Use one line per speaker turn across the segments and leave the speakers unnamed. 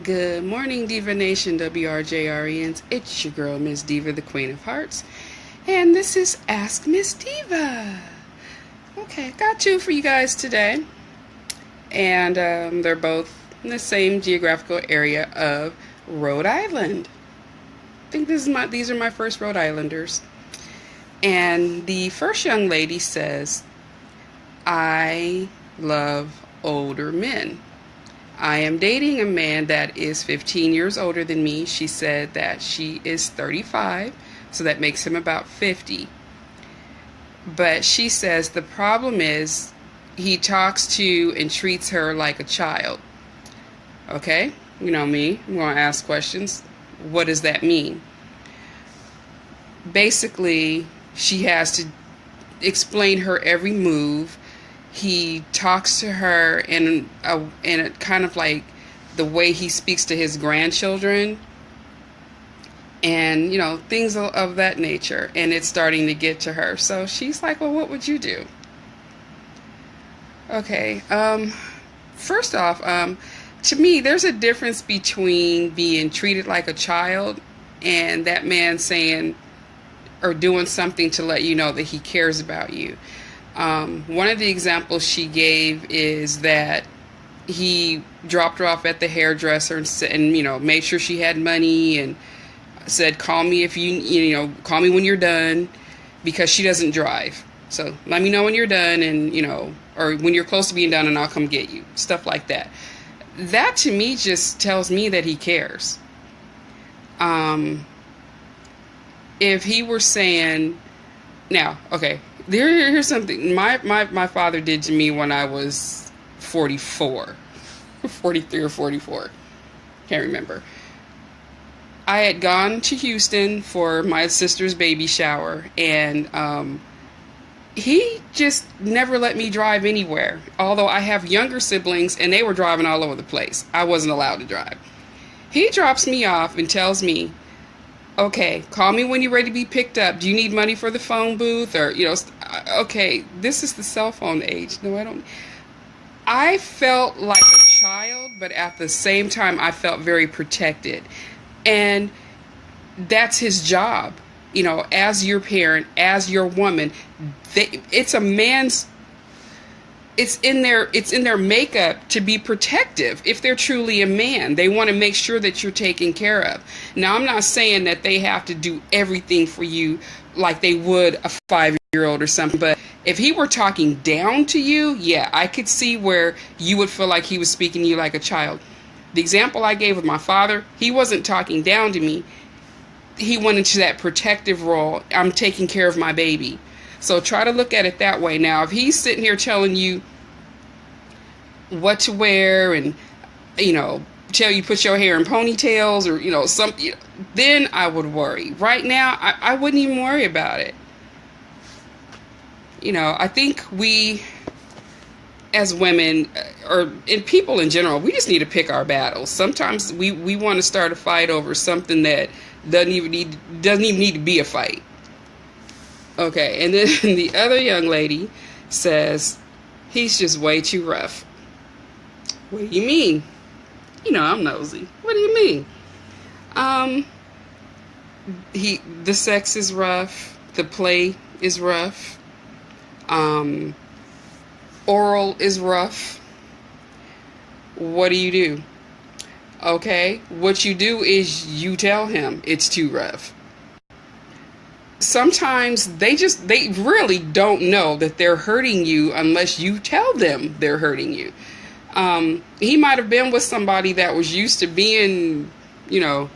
Good morning, Diva Nation, WRJRENs. It's your girl, Miss Diva, the Queen of Hearts. And this is Ask Miss Diva. Okay, got two for you guys today. And they're both in the same geographical area of Rhode Island. I think these are my first Rhode Islanders. And the first young lady says, I love older men. I am dating a man that is 15 years older than me. She said that she is 35, so that makes him about 50. But she says the problem is he talks to and treats her like a child. Okay, you know me, I'm going to ask questions. What does that mean? Basically, she has to explain her every move. He talks to her in a kind of like the way he speaks to his grandchildren, and things of that nature. And it's starting to get to her. So she's like, "Well, what would you do?" Okay. First off, to me, there's a difference between being treated like a child and that man saying or doing something to let you know that he cares about you. One of the examples she gave is that he dropped her off at the hairdresser and made sure she had money and said, call me if call me when you're done, because she doesn't drive. So let me know when you're done or when you're close to being done and I'll come get you. Stuff like that. That to me just tells me that he cares. If he were saying, now, okay, here's something my father did to me when I was 43 or 44. Can't remember. I had gone to Houston for my sister's baby shower, and he just never let me drive anywhere. Although I have younger siblings, and they were driving all over the place. I wasn't allowed to drive. He drops me off and tells me, okay, call me when you're ready to be picked up. Do you need money for the phone booth? Or, okay, this is the cell phone age. No, I don't. I felt like a child, but at the same time, I felt very protected. And that's his job. As your parent, as your woman, it's a man's, it's in their makeup to be protective. If they're truly a man, they want to make sure that you're taken care of. Now, I'm not saying that they have to do everything for you like they would a 5-year-old or something, but if he were talking down to you, yeah, I could see where you would feel like he was speaking to you like a child. The example I gave with my father, he wasn't talking down to me. He went into that protective role. I'm taking care of my baby. So try to look at it that way. Now, if he's sitting here telling you what to wear and, tell you put your hair in ponytails or, something, then I would worry. Right now, I wouldn't even worry about it. I think we, as women, and people in general, we just need to pick our battles. Sometimes we want to start a fight over something that doesn't even need to be a fight. Okay, and then the other young lady says, he's just way too rough. What do you mean? I'm nosy. What do you mean? The sex is rough. The play is rough. Oral is rough. What do? Okay, what you do is you tell him it's too rough. Sometimes they really don't know that they're hurting you unless you tell them they're hurting you. He might have been with somebody that was used to being, and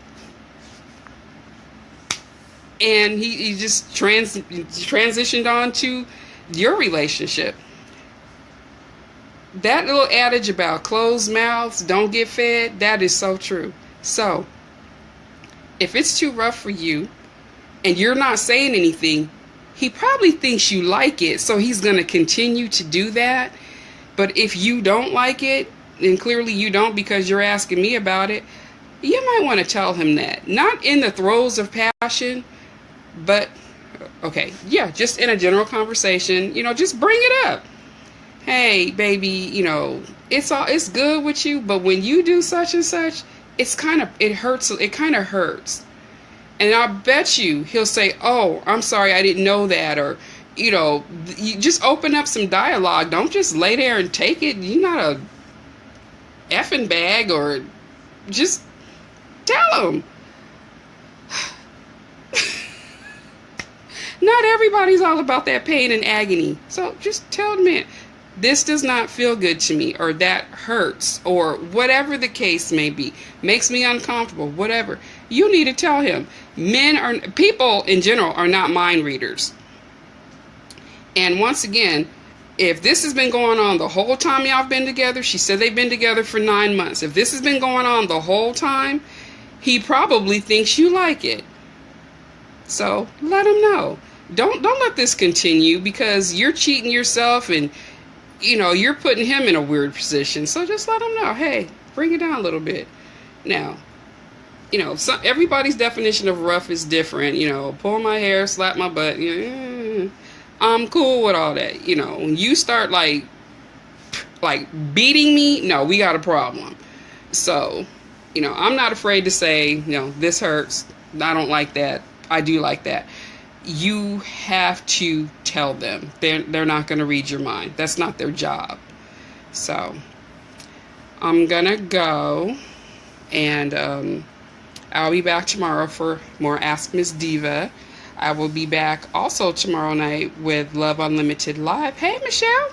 he just transitioned on to your relationship. That little adage about closed mouths don't get fed, that is so true. So, if it's too rough for you, and you're not saying anything, he probably thinks you like it, so he's going to continue to do that. But if you don't like it, and clearly you don't because you're asking me about it, you might want to tell him that. Not in the throes of passion, but, okay, yeah, just in a general conversation, just bring it up. Hey, baby, it's good with you, but when you do such and such, it hurts. It kind of hurts. And I bet you he'll say, "Oh, I'm sorry, I didn't know that," or, you just open up some dialogue. Don't just lay there and take it. You're not a effing bag, or just tell him. Not everybody's all about that pain and agony. So just tell the man, this does not feel good to me, or that hurts, or whatever the case may be, makes me uncomfortable, whatever. You need to tell him. People in general are not mind readers. And once again, if this has been going on the whole time y'all have been together, she said they've been together for 9 months. If this has been going on the whole time, he probably thinks you like it. So let him know. Don't let this continue, because you're cheating yourself, and you're putting him in a weird position. So just let him know, hey, bring it down a little bit. Now, everybody's definition of rough is different. Pull my hair, slap my butt. I'm cool with all that. When you start like beating me, no, we got a problem. So, I'm not afraid to say, this hurts. I don't like that. I do like that. You have to tell them. They're not going to read your mind. That's not their job. So I'm going to go, and I'll be back tomorrow for more Ask Miss Diva. I will be back also tomorrow night with Love Unlimited Live. Hey, Michelle.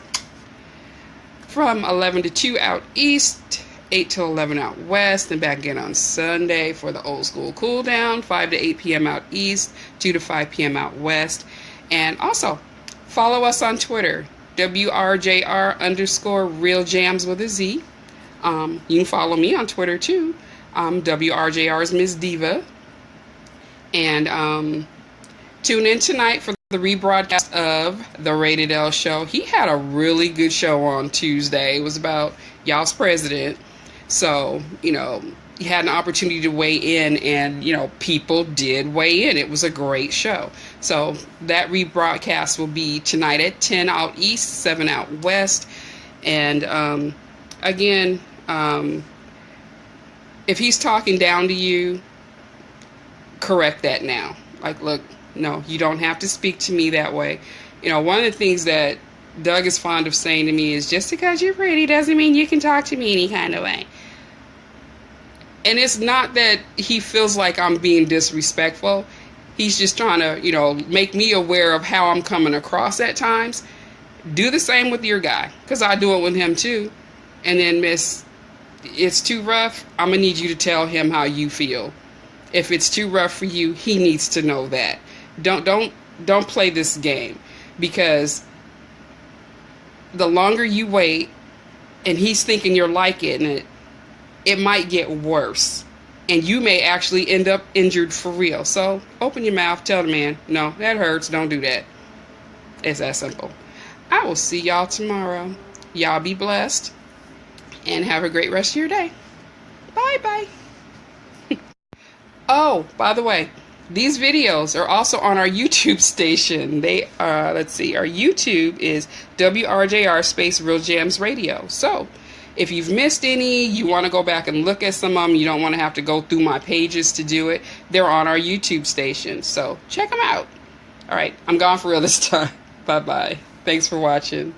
From 11 to 2 out east, 8 to 11 out west, and back again on Sunday for the old school cool down, 5 to 8 p.m. out east, 2 to 5 p.m. out west. And also, follow us on Twitter, WRJR_Real Jams with a Z. You can follow me on Twitter too. WRJR's Miss Diva. And tune in tonight for the rebroadcast of the Rated L show. He had a really good show on Tuesday. It was about y'all's president. So, you had an opportunity to weigh in, and, people did weigh in. It was a great show. So that rebroadcast will be tonight at 10 out east, 7 out west. And again, if he's talking down to you, correct that now. Like, look, no, you don't have to speak to me that way. One of the things that Doug is fond of saying to me is, just because you're pretty doesn't mean you can talk to me any kind of way. And it's not that he feels like I'm being disrespectful. He's just trying to, make me aware of how I'm coming across at times. Do the same with your guy, because I do it with him too. And then, miss, it's too rough, I'm going to need you to tell him how you feel. If it's too rough for you, he needs to know that. Don't play this game, because the longer you wait and he's thinking you're liking it, it might get worse, and you may actually end up injured for real. So open your mouth, tell the man, no, that hurts, don't do that. It's that simple. I will see y'all tomorrow. Y'all be blessed, and have a great rest of your day. Bye. Oh, by the way, these videos are also on our YouTube station. They are, let's see, our YouTube is WRJR space Real Jams Radio. So if you've missed any, you want to go back and look at some of them, you don't want to have to go through my pages to do it, they're on our YouTube station. So check them out. All right, I'm gone for real this time. Bye-bye. Thanks for watching.